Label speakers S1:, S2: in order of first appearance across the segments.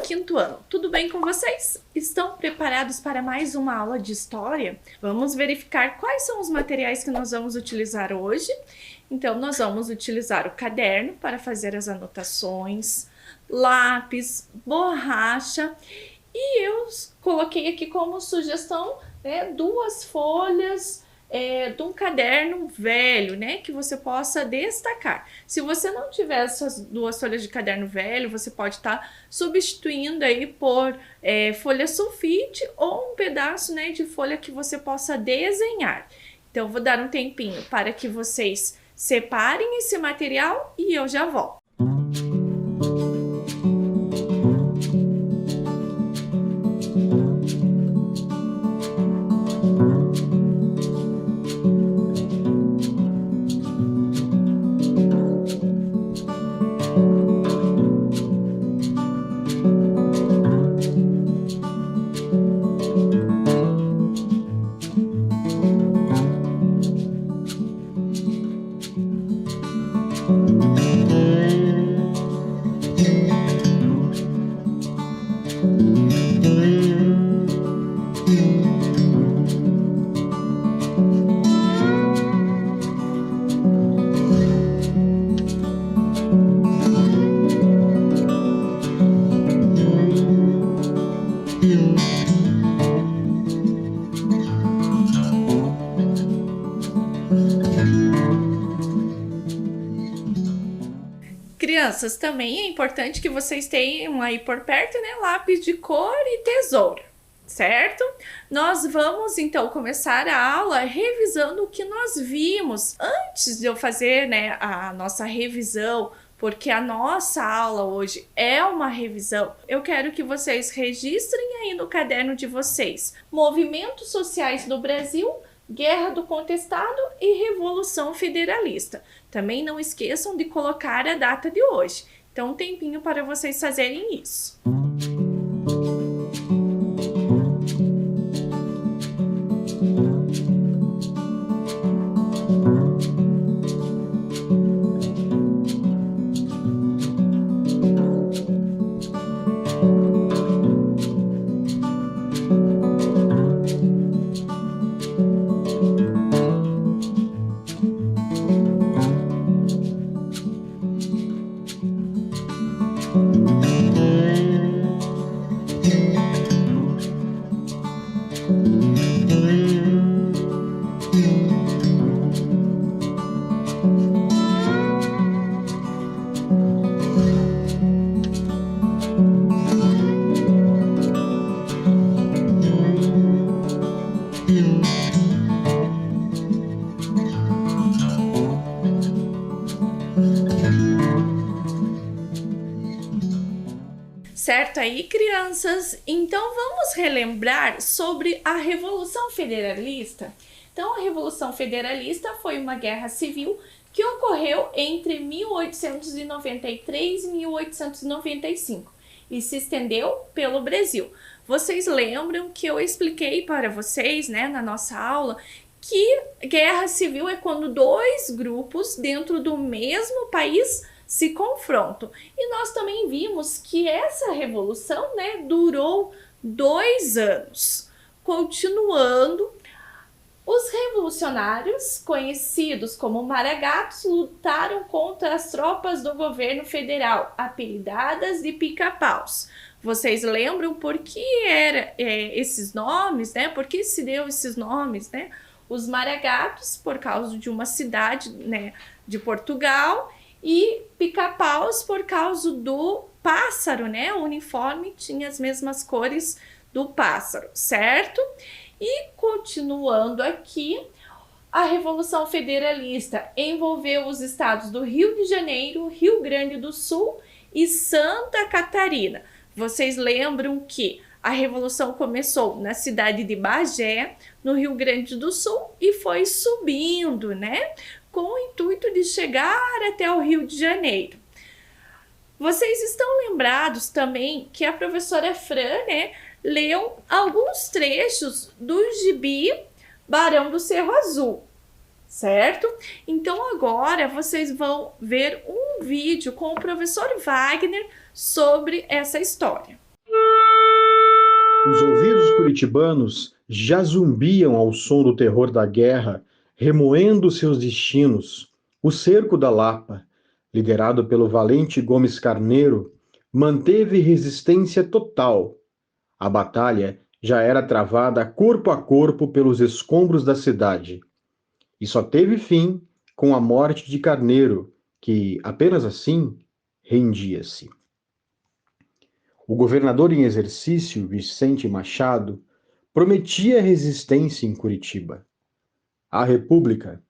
S1: quinto ano. Tudo bem com vocês? Estão preparados para mais uma aula de história? Vamos verificar quais são os materiais que nós vamos utilizar hoje. Então, nós vamos utilizar o caderno para fazer as anotações, lápis, borracha, e eu coloquei aqui como sugestão, duas folhas de um caderno velho, que você possa destacar. Se você não tiver essas duas folhas de caderno velho, você pode estar substituindo aí por folha sulfite ou um pedaço de folha que você possa desenhar. Então, eu vou dar um tempinho para que vocês separem esse material e eu já volto. Crianças, também é importante que vocês tenham aí por perto, lápis de cor e tesoura, certo? Nós vamos então começar a aula revisando o que nós vimos antes de eu fazer, a nossa revisão, porque a nossa aula hoje é uma revisão. Eu quero que vocês registrem aí no caderno de vocês movimentos sociais no Brasil, Guerra do Contestado e Revolução Federalista. Também não esqueçam de colocar a data de hoje. Então, um tempinho para vocês fazerem isso. Certo aí, crianças? Então, vamos relembrar sobre a Revolução Federalista? Então, a Revolução Federalista foi uma guerra civil que ocorreu entre 1893 e 1895 e se estendeu pelo Brasil. Vocês lembram que eu expliquei para vocês, na nossa aula, que guerra civil é quando dois grupos dentro do mesmo país se confrontam. E nós também vimos que essa revolução, durou 2 anos. Continuando, os revolucionários, conhecidos como maragatos, lutaram contra as tropas do governo federal, apelidadas de pica-paus. Vocês lembram por que eram esses nomes, Por que se deu esses nomes, Os maragatos, por causa de uma cidade, de Portugal, e pica-paus por causa do pássaro, O uniforme tinha as mesmas cores do pássaro, certo? E continuando aqui, a Revolução Federalista envolveu os estados do Rio de Janeiro, Rio Grande do Sul e Santa Catarina. Vocês lembram que a Revolução começou na cidade de Bagé, no Rio Grande do Sul, e foi subindo, com o intuito de chegar até o Rio de Janeiro. Vocês estão lembrados também que a professora Fran, leu alguns trechos do gibi Barão do Cerro Azul, certo? Então agora vocês vão ver um vídeo com o professor Wagner sobre essa história.
S2: Os ouvidos curitibanos já zumbiam ao som do terror da guerra, remoendo seus destinos. O cerco da Lapa, liderado pelo valente Gomes Carneiro, manteve resistência total. A batalha já era travada corpo a corpo pelos escombros da cidade. E só teve fim com a morte de Carneiro, que, apenas assim, rendia-se. O governador em exercício, Vicente Machado, prometia resistência em Curitiba. A República,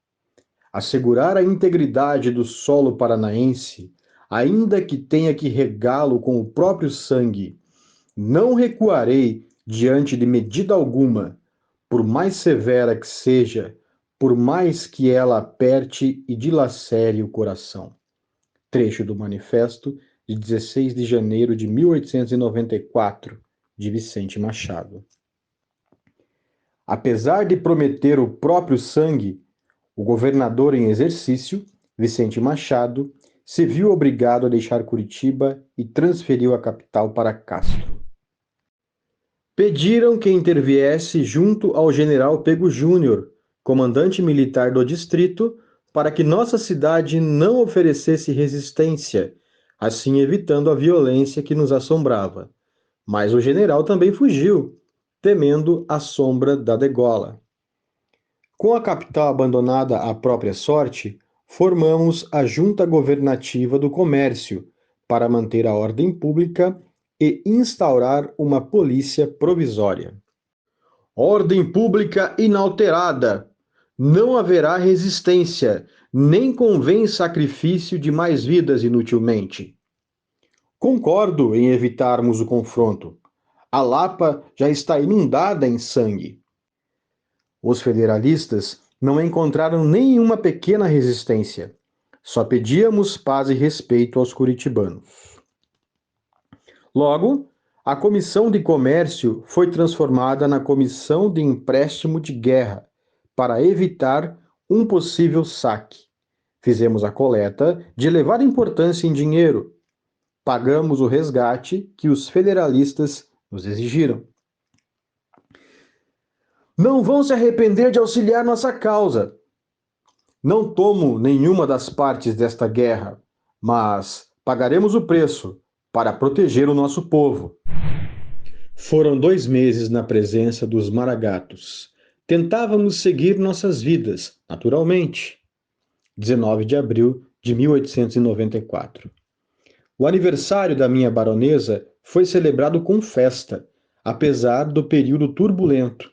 S2: assegurar a integridade do solo paranaense, ainda que tenha que regá-lo com o próprio sangue, não recuarei diante de medida alguma, por mais severa que seja, por mais que ela aperte e dilacere o coração. Trecho do Manifesto de 16 de janeiro de 1894, de Vicente Machado. Apesar de prometer o próprio sangue, o governador em exercício, Vicente Machado, se viu obrigado a deixar Curitiba e transferiu a capital para Castro. Pediram que interviesse junto ao general Pego Júnior, comandante militar do distrito, para que nossa cidade não oferecesse resistência, assim evitando a violência que nos assombrava. Mas o general também fugiu, temendo a sombra da degola. Com a capital abandonada à própria sorte, formamos a Junta Governativa do Comércio para manter a ordem pública e instaurar uma polícia provisória. Ordem pública inalterada. Não haverá resistência, nem convém sacrifício de mais vidas inutilmente. Concordo em evitarmos o confronto. A Lapa já está inundada em sangue. Os federalistas não encontraram nenhuma pequena resistência. Só pedíamos paz e respeito aos curitibanos. Logo, a Comissão de Comércio foi transformada na Comissão de Empréstimo de Guerra, para evitar um possível saque. Fizemos a coleta de elevada importância em dinheiro. Pagamos o resgate que os federalistas nos exigiram. Não vão se arrepender de auxiliar nossa causa. Não tomo nenhuma das partes desta guerra, mas pagaremos o preço para proteger o nosso povo. Foram 2 meses na presença dos maragatos. Tentávamos seguir nossas vidas, naturalmente. 19 de abril de 1894. O aniversário da minha baronesa foi celebrado com festa, apesar do período turbulento.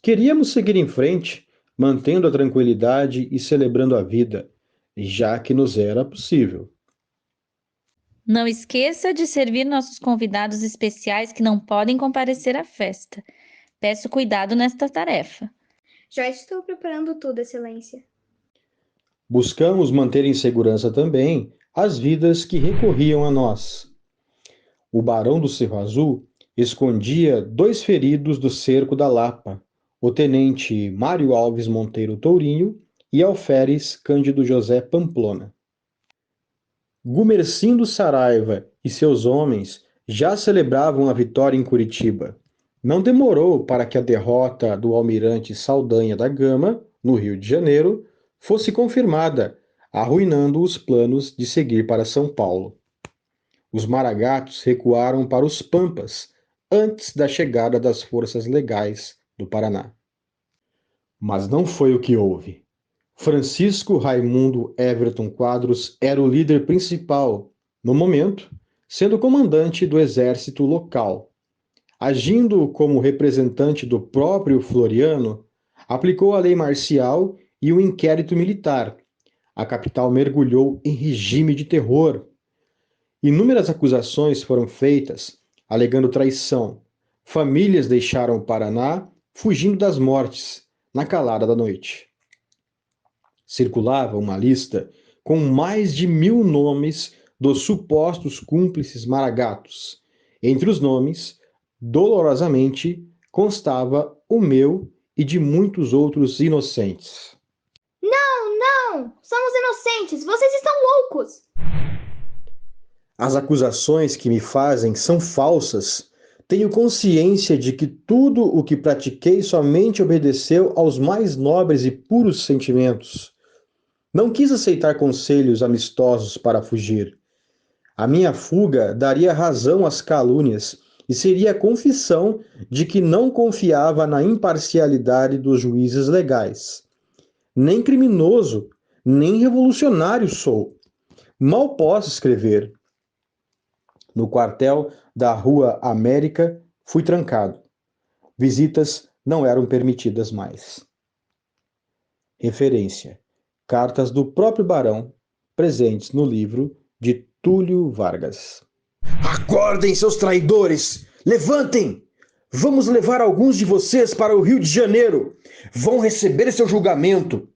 S2: Queríamos seguir em frente, mantendo a tranquilidade e celebrando a vida, já que nos era possível.
S3: Não esqueça de servir nossos convidados especiais que não podem comparecer à festa. Peço cuidado nesta tarefa.
S4: Já estou preparando tudo, Excelência.
S2: Buscamos manter em segurança também as vidas que recorriam a nós. O barão do Cerro Azul escondia 2 feridos do cerco da Lapa, o tenente Mário Alves Monteiro Tourinho e alferes Cândido José Pamplona. Gumercindo Saraiva e seus homens já celebravam a vitória em Curitiba. Não demorou para que a derrota do almirante Saldanha da Gama, no Rio de Janeiro, fosse confirmada, arruinando os planos de seguir para São Paulo. Os maragatos recuaram para os Pampas, antes da chegada das forças legais do Paraná. Mas não foi o que houve. Francisco Raimundo Everton Quadros era o líder principal, no momento, sendo comandante do exército local. Agindo como representante do próprio Floriano, aplicou a lei marcial e o inquérito militar. A capital mergulhou em regime de terror. Inúmeras acusações foram feitas, alegando traição. Famílias deixaram o Paraná, fugindo das mortes, na calada da noite. Circulava uma lista com mais de 1000 nomes dos supostos cúmplices maragatos. Entre os nomes, dolorosamente, constava o meu e de muitos outros inocentes.
S4: Não! Somos inocentes! Vocês estão loucos!
S2: As acusações que me fazem são falsas. Tenho consciência de que tudo o que pratiquei somente obedeceu aos mais nobres e puros sentimentos. Não quis aceitar conselhos amistosos para fugir. A minha fuga daria razão às calúnias e seria a confissão de que não confiava na imparcialidade dos juízes legais. Nem criminoso, nem revolucionário sou. Mal posso escrever. No quartel da Rua América, fui trancado. Visitas não eram permitidas mais. Referência: cartas do próprio barão, presentes no livro de Túlio Vargas. Acordem, seus traidores! Levantem! Vamos levar alguns de vocês para o Rio de Janeiro. Vão receber seu julgamento.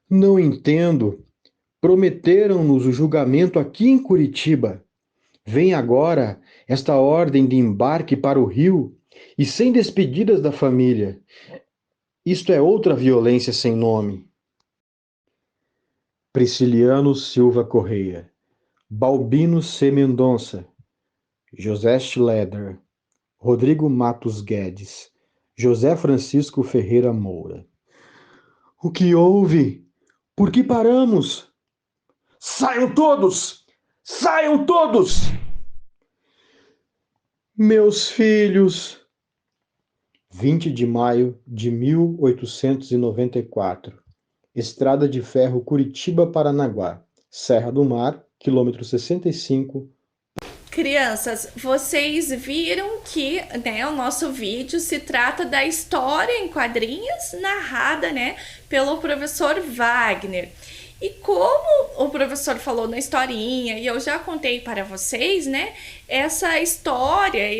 S2: Não entendo. Prometeram-nos o julgamento aqui em Curitiba. Vem agora esta ordem de embarque para o Rio e sem despedidas da família. Isto é outra violência sem nome. Prisciliano Silva Correia, Balbino C. Mendonça, José Schleder, Rodrigo Matos Guedes, José Francisco Ferreira Moura. O que houve? Por que paramos? Saiam todos! Saiam todos! Meus filhos! 20 de maio de 1894. Estrada de Ferro Curitiba-Paranaguá. Serra do Mar, quilômetro 65.
S1: Crianças, vocês viram que, o nosso vídeo se trata da história em quadrinhos narrada, pelo professor Wagner. E como o professor falou na historinha, e eu já contei para vocês, essa história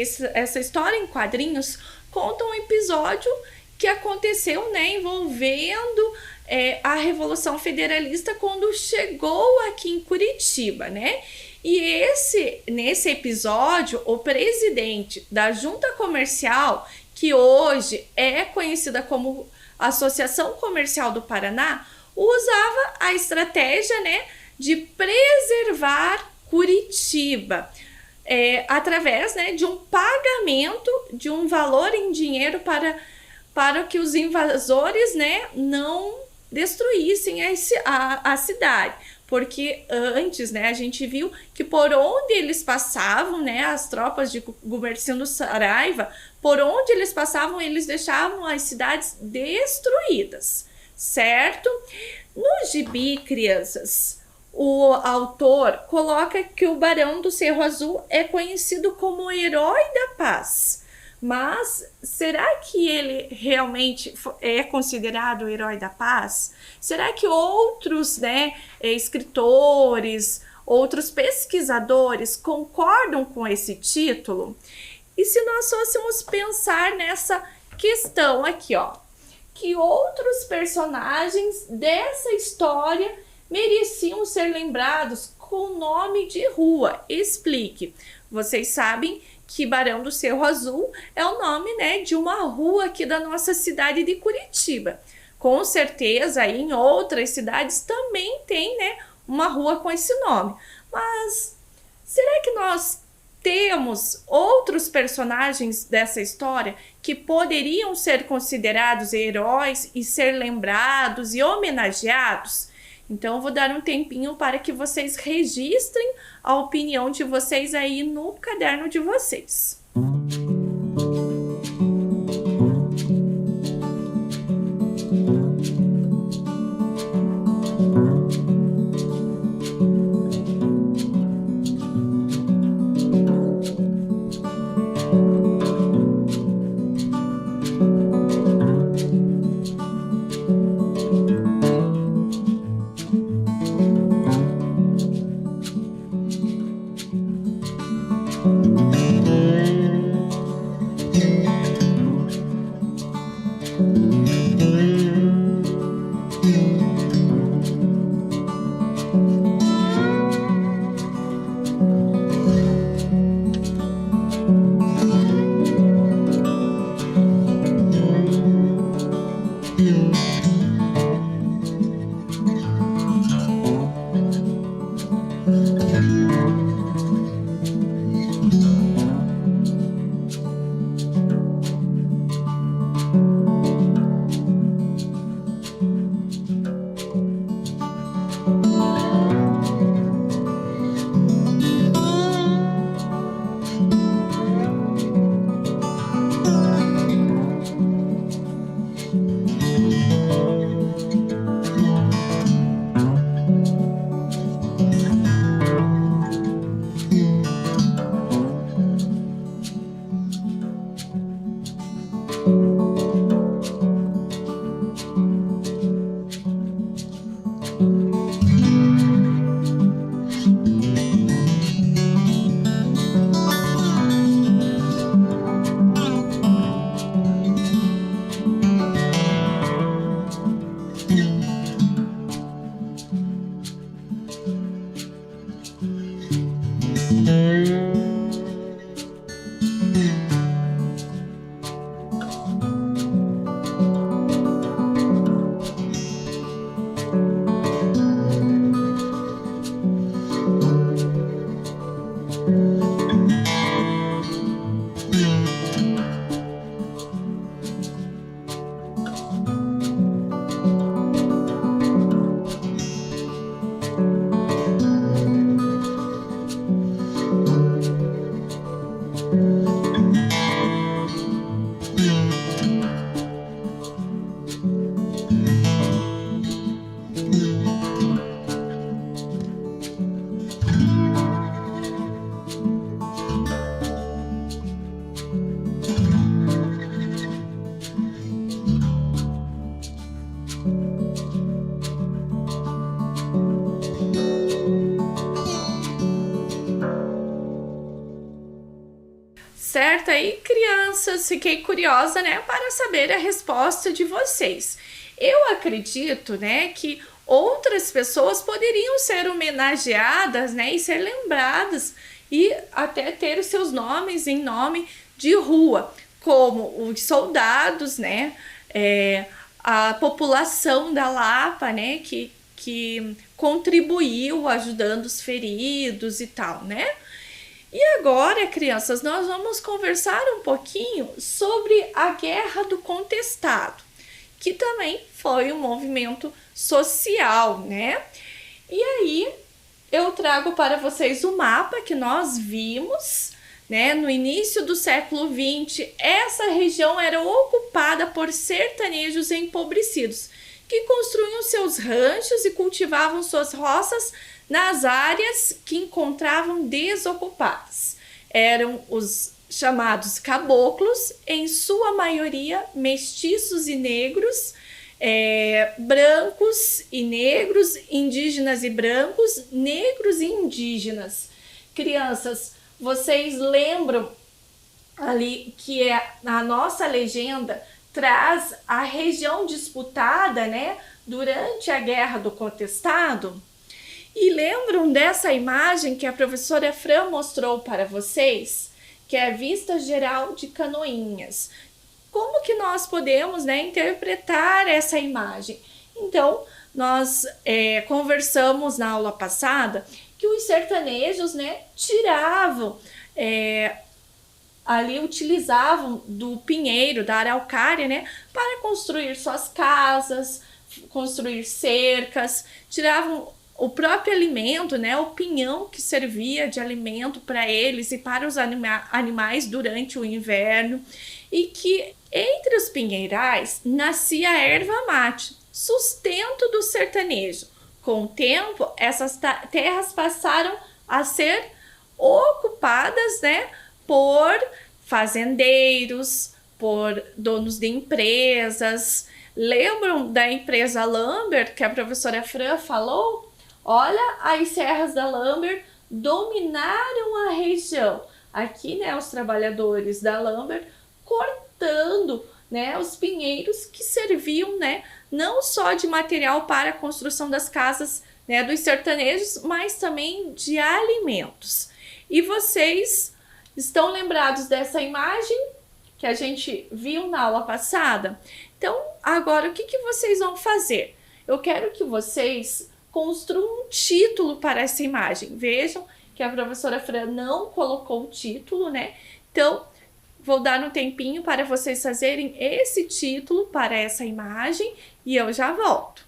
S1: em quadrinhos conta um episódio que aconteceu, envolvendo a Revolução Federalista quando chegou aqui em Curitiba, E nesse episódio, o presidente da Junta Comercial, que hoje é conhecida como Associação Comercial do Paraná, usava a estratégia, de preservar Curitiba, através, de um pagamento de um valor em dinheiro para que os invasores, não destruíssem a cidade. Porque antes, a gente viu que por onde eles passavam, as tropas de Gumercindo Saraiva, por onde eles passavam, eles deixavam as cidades destruídas, certo? No gibi, crianças, o autor coloca que o Barão do Cerro Azul é conhecido como o herói da paz. Mas será que ele realmente é considerado o herói da paz? Será que outros, escritores, outros pesquisadores concordam com esse título? E se nós fôssemos pensar nessa questão aqui, que outros personagens dessa história mereciam ser lembrados com nome de rua? Explique. Vocês sabem que Barão do Cerro Azul é o nome, de uma rua aqui da nossa cidade de Curitiba. Com certeza, aí em outras cidades também tem, uma rua com esse nome. Mas será que nós temos outros personagens dessa história que poderiam ser considerados heróis e ser lembrados e homenageados? Então, eu vou dar um tempinho para que vocês registrem a opinião de vocês aí no caderno de vocês. Certo aí, crianças? Fiquei curiosa, né, para saber a resposta de vocês. Eu acredito, né, que outras pessoas poderiam ser homenageadas, né, e ser lembradas e até ter os seus nomes em nome de rua, como os soldados, né, a população da Lapa, né, que contribuiu ajudando os feridos e tal, né? E agora, crianças, nós vamos conversar um pouquinho sobre a Guerra do Contestado, que também foi um movimento social, né? E aí, eu trago para vocês o mapa que nós vimos, né? No início do século XX, essa região era ocupada por sertanejos empobrecidos, que construíam seus ranchos e cultivavam suas roças nas áreas que encontravam desocupadas. Eram os chamados caboclos, em sua maioria mestiços e negros, brancos e negros, indígenas e brancos, negros e indígenas. Crianças, vocês lembram ali que a nossa legenda traz a região disputada, né, durante a Guerra do Contestado? E lembram dessa imagem que a professora Fran mostrou para vocês, que é a vista geral de Canoinhas? Como que nós podemos, né, interpretar essa imagem? Então, nós conversamos na aula passada que os sertanejos, né, tiravam, ali utilizavam do pinheiro, da araucária, né, para construir suas casas, construir cercas, tiravam o próprio alimento, né, o pinhão que servia de alimento para eles e para os animais durante o inverno, e que entre os pinheirais nascia a erva mate, sustento do sertanejo. Com o tempo, essas terras passaram a ser ocupadas, né, por fazendeiros, por donos de empresas. Lembram da empresa Lambert que a professora Fran falou? Olha, as serras da Lambert dominaram a região. Aqui, né, os trabalhadores da Lambert cortando, né, os pinheiros que serviam, né, não só de material para a construção das casas, né, dos sertanejos, mas também de alimentos. E vocês estão lembrados dessa imagem que a gente viu na aula passada? Então, agora o que vocês vão fazer? Eu quero que vocês construam um título para essa imagem. Vejam que a professora Fran não colocou o título, né? Então, vou dar um tempinho para vocês fazerem esse título para essa imagem e eu já volto.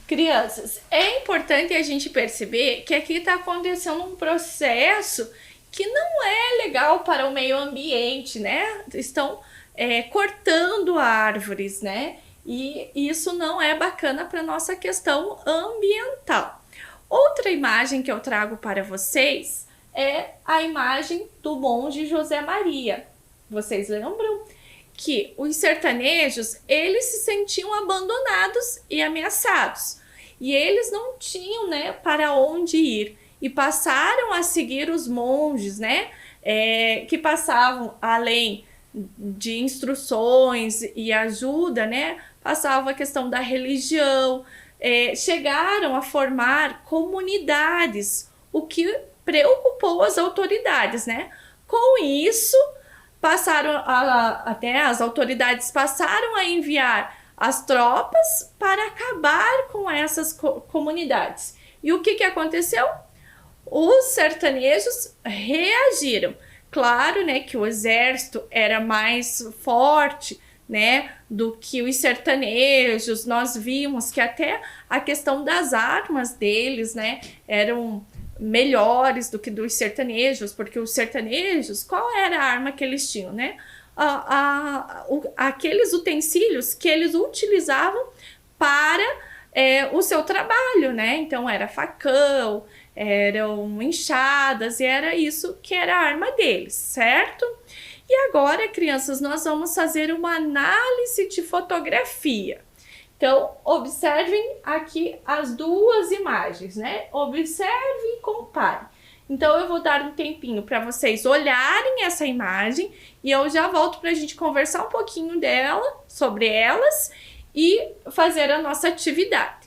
S1: Crianças, é importante a gente perceber que aqui está acontecendo um processo que não é legal para o meio ambiente, né? Estão cortando árvores, né? E isso não é bacana para nossa questão ambiental. Outra imagem que eu trago para vocês é a imagem do monge José Maria. Vocês lembram que os sertanejos, eles se sentiam abandonados e ameaçados. E eles não tinham, né, para onde ir. E passaram a seguir os monges, né, que passavam, além de instruções e ajuda, né, passavam a questão da religião, chegaram a formar comunidades, o que preocupou as autoridades, né. Com isso, até as autoridades passaram a enviar as tropas para acabar com essas comunidades. E o que aconteceu? Os sertanejos reagiram. Claro, né, que o exército era mais forte, né, do que os sertanejos. Nós vimos que até a questão das armas deles, né, eram melhores do que dos sertanejos, porque os sertanejos, qual era a arma que eles tinham, né? Aqueles utensílios que eles utilizavam para o seu trabalho, né? Então era facão, eram enxadas, e era isso que era a arma deles, certo? E agora, crianças, nós vamos fazer uma análise de fotografia. Então, observem aqui as duas imagens, né? Observe e compare. Então, eu vou dar um tempinho para vocês olharem essa imagem e eu já volto para a gente conversar um pouquinho sobre elas e fazer a nossa atividade.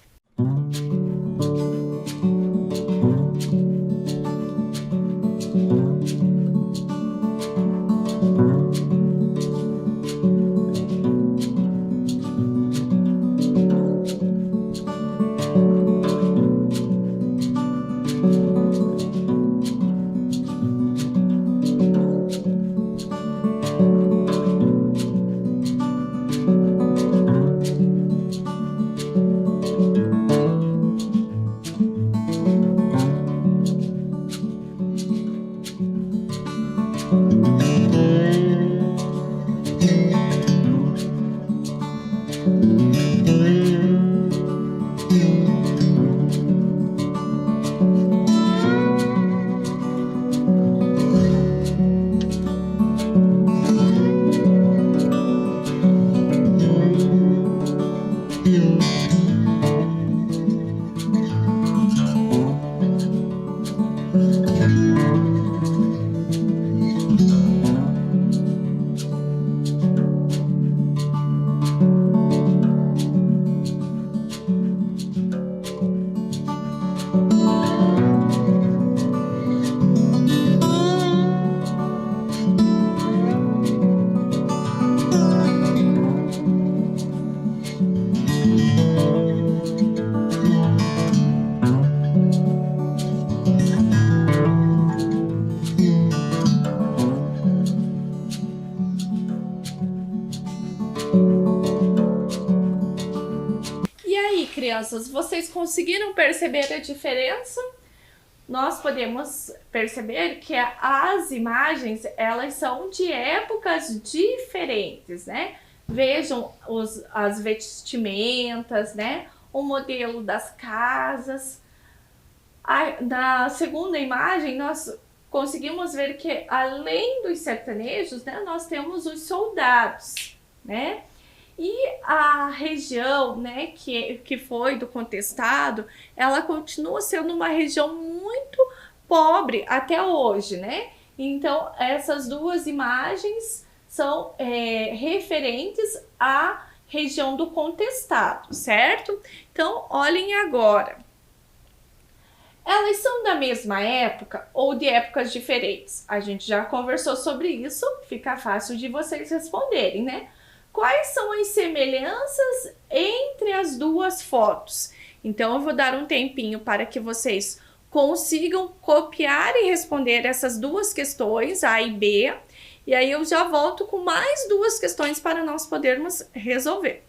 S1: Crianças, vocês conseguiram perceber a diferença? Nós podemos perceber que as imagens, elas são de épocas diferentes, né? Vejam as vestimentas, né? O modelo das casas. Na segunda imagem, nós conseguimos ver que, além dos sertanejos, né, nós temos os soldados, né? E a região, né, que foi do contestado, ela continua sendo uma região muito pobre até hoje, né? Então, essas duas imagens são referentes à região do contestado, certo? Então, olhem agora. Elas mesma época ou de épocas diferentes? A gente já conversou sobre isso, fica fácil de vocês responderem, né? Quais são as semelhanças entre as duas fotos? Então, eu vou dar um tempinho para que vocês consigam copiar e responder essas duas questões, A e B. E aí eu já volto com mais duas questões para nós podermos resolver.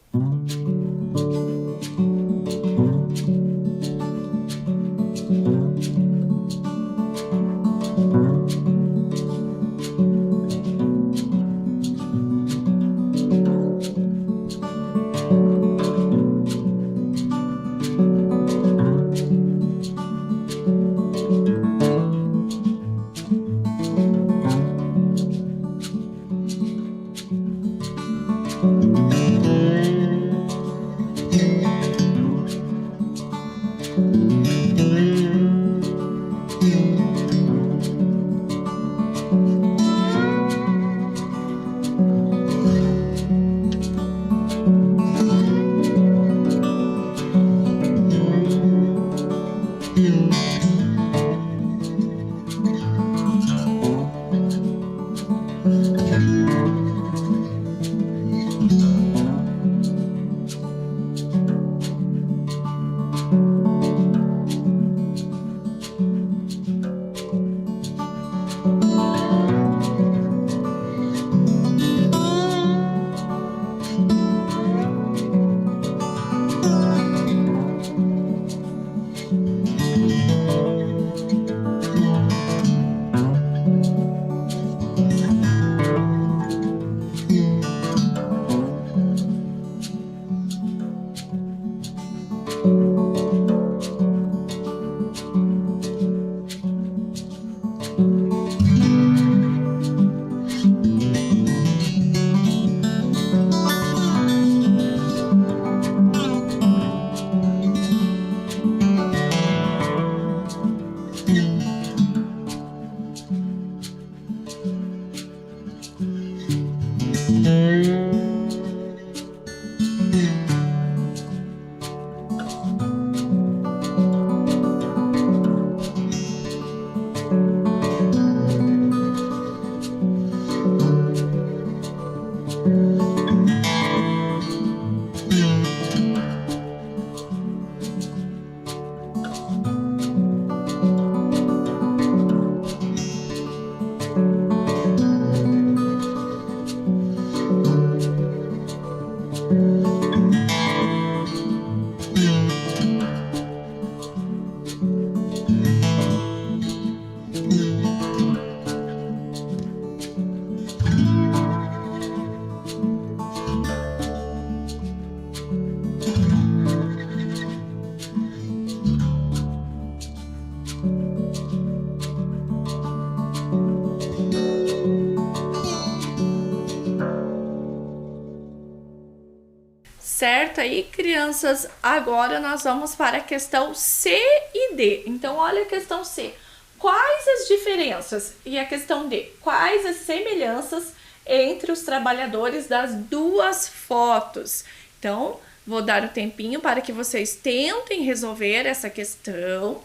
S1: Certo aí, crianças? Agora nós vamos para a questão C e D. Então, olha a questão C. Quais as diferenças? E a questão D. Quais as semelhanças entre os trabalhadores das duas fotos? Então, vou dar um tempinho para que vocês tentem resolver essa questão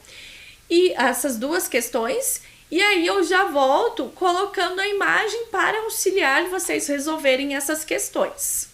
S1: e essas duas questões. E aí eu já volto colocando a imagem para auxiliar vocês resolverem essas questões.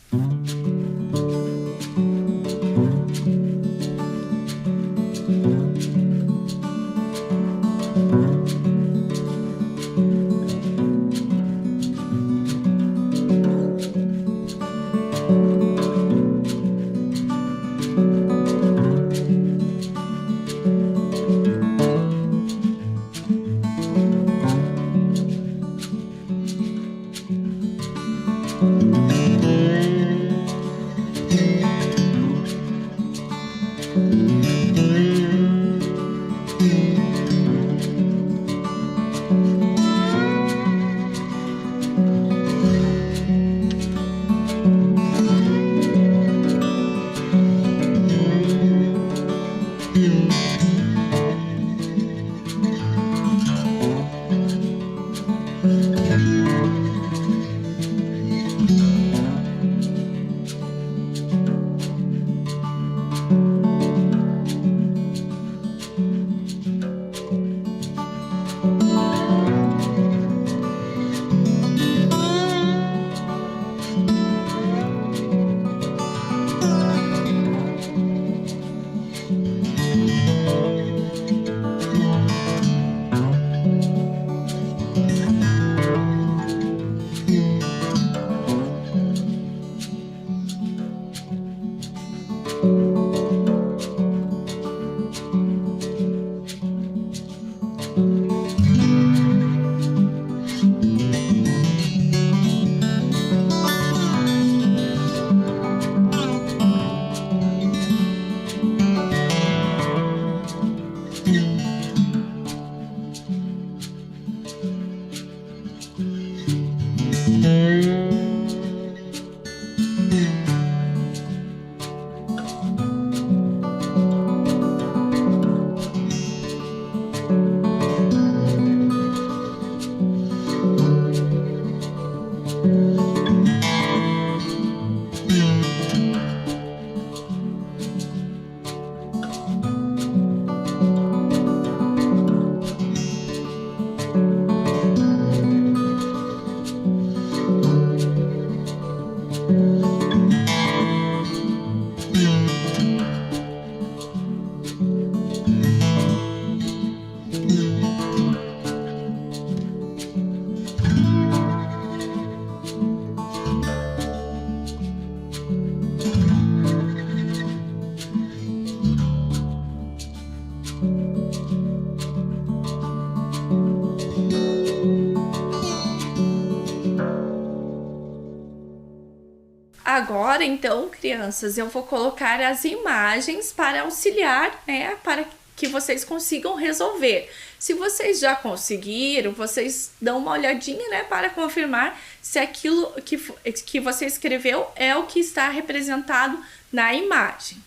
S1: Agora, então, crianças, eu vou colocar as imagens para auxiliar, né, para que vocês consigam resolver. Se vocês já conseguiram, vocês dão uma olhadinha, né, para confirmar se aquilo que você escreveu é o que está representado na imagem.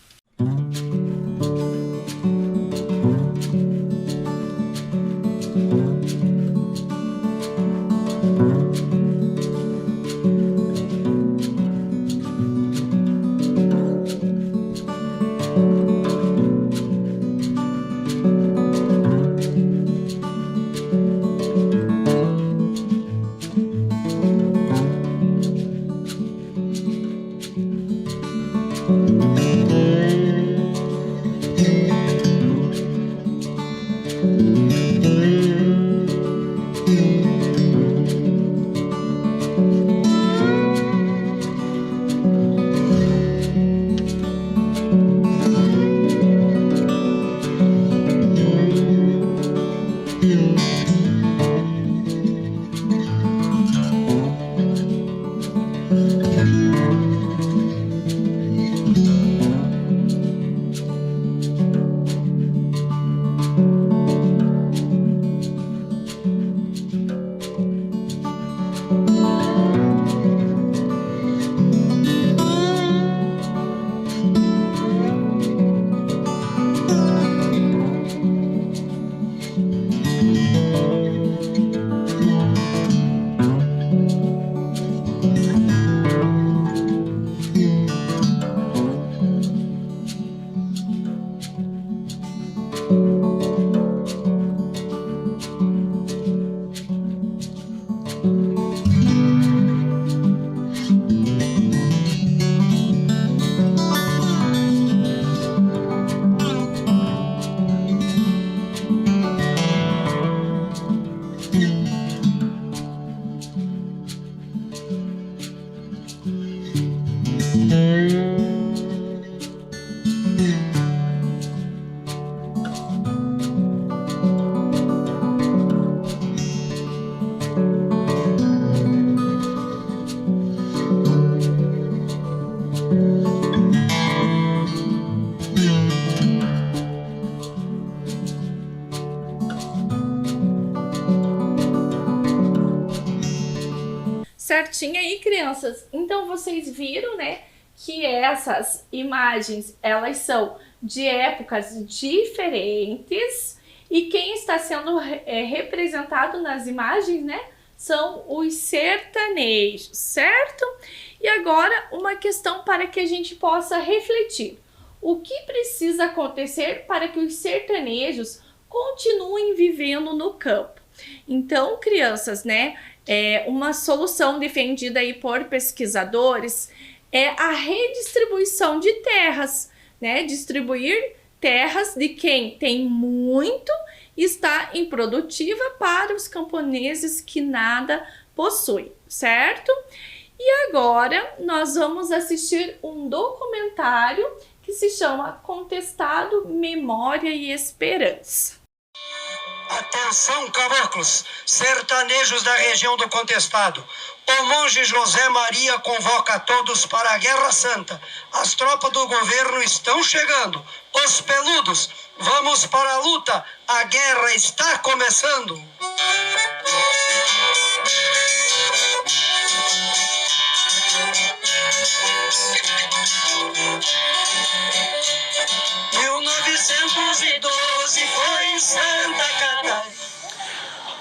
S1: Certinho aí, crianças? Então vocês viram, né, que essas imagens, elas são de épocas diferentes e quem está sendo representado nas imagens, né, são os sertanejos, certo? E agora uma questão para que a gente possa refletir. O que precisa acontecer para que os sertanejos continuem vivendo no campo? Então, crianças, né, uma solução defendida aí por pesquisadores é a redistribuição de terras, né? Distribuir terras de quem tem muito e está improdutiva para os camponeses que nada possuem, certo? E agora nós vamos assistir um documentário que se chama Contestado, Memória e Esperança.
S5: Atenção, caboclos, sertanejos da região do Contestado. O monge José Maria convoca todos para a Guerra Santa. As tropas do governo estão chegando. Os peludos, vamos para a luta. A guerra está começando. Foi em Santa Catarina.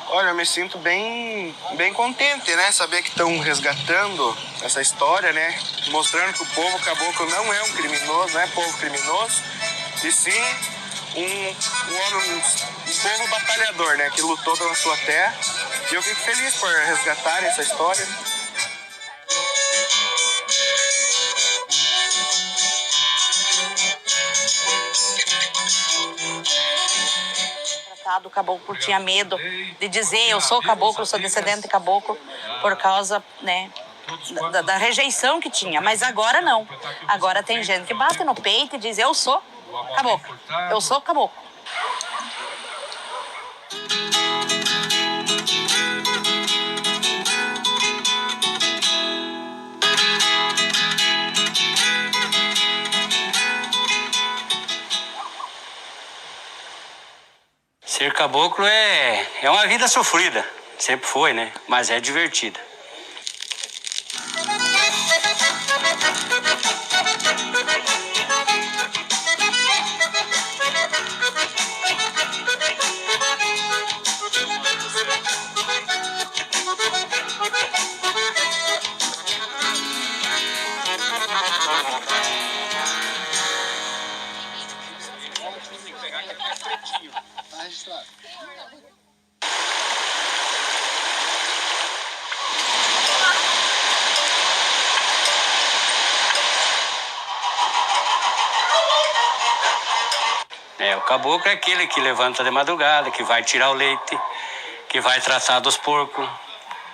S6: Olha, eu me sinto bem contente, né? Saber que estão resgatando essa história, né? Mostrando que o povo caboclo não é um criminoso, não é povo criminoso, e sim um povo batalhador, né? Que lutou pela sua terra. E eu fico feliz por resgatarem essa história.
S7: O caboclo tinha medo de dizer eu sou caboclo, sou descendente de caboclo, por causa, né, da rejeição que tinha. Mas agora não. Agora tem gente que bate no peito e diz eu sou caboclo, eu sou caboclo.
S5: Ser caboclo é uma vida sofrida, sempre foi, né? Mas é divertida. O caboclo é aquele que levanta de madrugada, que vai tirar o leite, que vai tratar dos porcos,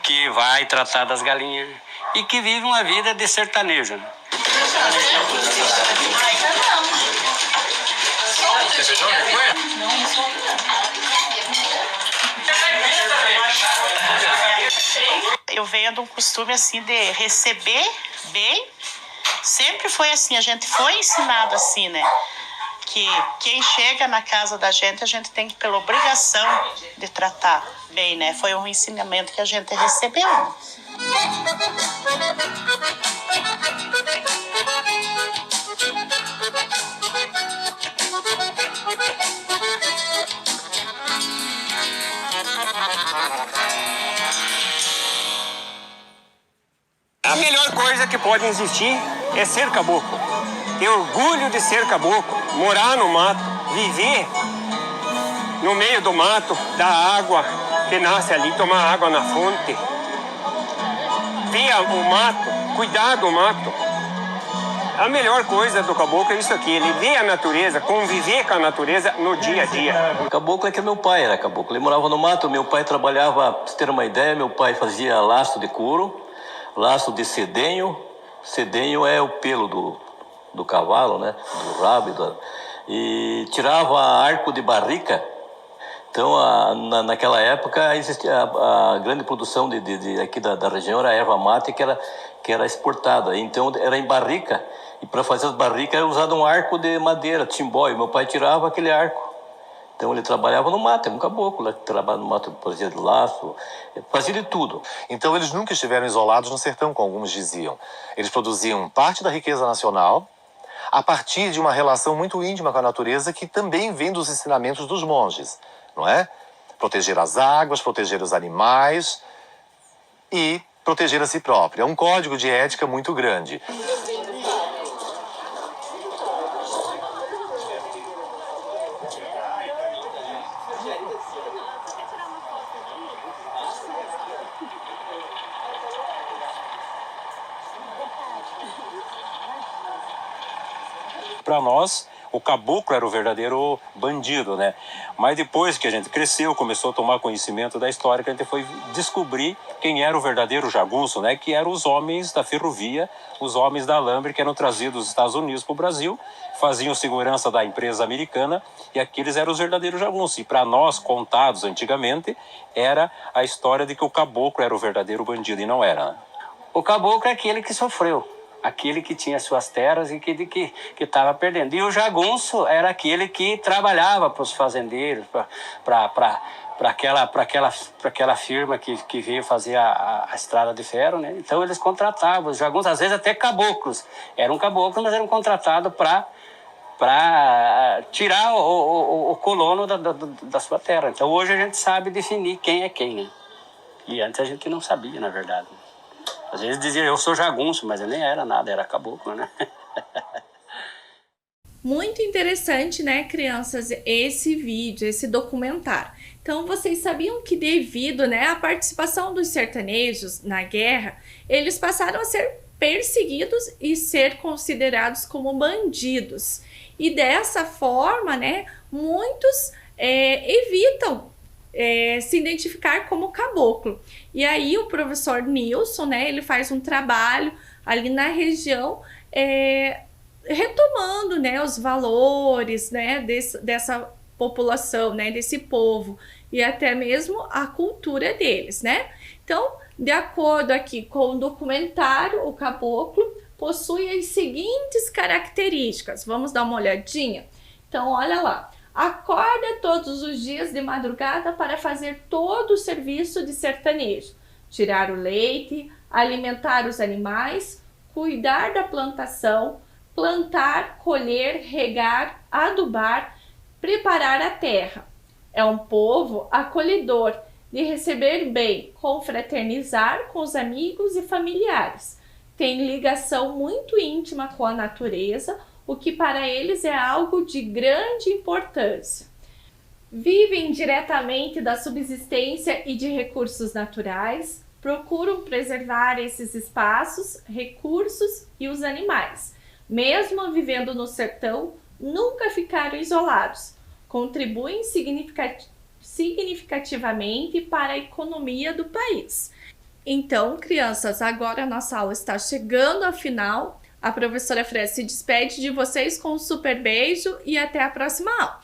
S5: que vai tratar das galinhas e que vive uma vida de sertanejo. Né?
S7: Eu venho de um costume assim de receber bem. Sempre foi assim, a gente foi ensinado assim, né? Que quem chega na casa da gente, a gente tem que, pela obrigação de tratar bem, né? Foi um ensinamento que a gente recebeu.
S5: A melhor coisa que pode existir é ser caboclo. Ter orgulho de ser caboclo, morar no mato, viver no meio do mato, da água que nasce ali, tomar água na fonte. Ver o mato, cuidar do mato. A melhor coisa do caboclo é isso aqui, ele vê a natureza, conviver com a natureza no dia a dia.
S8: O caboclo é que meu pai era caboclo, ele morava no mato, meu pai trabalhava, pra você ter uma ideia, meu pai fazia laço de couro, laço de cedenho. Cedenho é o pelo do cavalo, né? Do rabo. E tirava arco de barrica. Então, naquela época, existia a grande produção aqui da região era a erva mate que era exportada. Então, era em barrica. E para fazer as barricas era usado um arco de madeira, timbó. E meu pai tirava aquele arco. Então ele trabalhava no mato, era um caboclo, trabalhava no mato, fazia de laço, fazia de tudo.
S9: Então eles nunca estiveram isolados no sertão, como alguns diziam. Eles produziam parte da riqueza nacional a partir de uma relação muito íntima com a natureza que também vem dos ensinamentos dos monges, não é? Proteger as águas, proteger os animais e proteger a si próprio. É um código de ética muito grande.
S5: Para nós,
S10: o caboclo era o verdadeiro bandido, né? Mas depois que a gente cresceu, começou a tomar conhecimento da história, que a gente foi descobrir quem era o verdadeiro jagunço, né? Que eram os homens da ferrovia, os homens da alambre que eram trazidos dos Estados Unidos para o Brasil, faziam segurança da empresa americana, e aqueles eram os verdadeiros jagunços. E para nós, contados antigamente, era a história de que o caboclo era o verdadeiro bandido, e não era, né?
S11: O caboclo é aquele que sofreu, aquele que tinha suas terras e que estava perdendo. E o jagunço era aquele que trabalhava para os fazendeiros, para aquela firma que veio fazer a estrada de ferro, né? Então eles contratavam os jagunços, às vezes até caboclos. Eram caboclos, mas eram contratados para tirar o colono da sua terra. Então hoje a gente sabe definir quem é quem, né? E antes a gente não sabia, na verdade. Às vezes dizia, eu sou jagunço, mas eu nem era nada, era caboclo, né?
S1: Muito interessante, né, crianças, esse vídeo, esse documentário. Então, vocês sabiam que devido, né, à participação dos sertanejos na guerra, eles passaram a ser perseguidos e ser considerados como bandidos. E dessa forma, né, muitos evitam se identificar como caboclo. E aí o professor Nilson, né, ele faz um trabalho ali na região, retomando, né, os valores, né, dessa população, né, desse povo, e até mesmo a cultura deles, né? Então, de acordo aqui com o documentário, o caboclo possui as seguintes características. Vamos dar uma olhadinha? Então, olha lá. Acorda todos os dias de madrugada para fazer todo o serviço de sertanejo. Tirar o leite, alimentar os animais, cuidar da plantação, plantar, colher, regar, adubar, preparar a terra. É um povo acolhedor, de receber bem, confraternizar com os amigos e familiares. Tem ligação muito íntima com a natureza, o que para eles é algo de grande importância. Vivem diretamente da subsistência e de recursos naturais, procuram preservar esses espaços, recursos e os animais. Mesmo vivendo no sertão, nunca ficaram isolados. Contribuem significativamente para a economia do país. Então, crianças, agora a nossa aula está chegando ao final. A professora Fred se despede de vocês com um super beijo e até a próxima aula.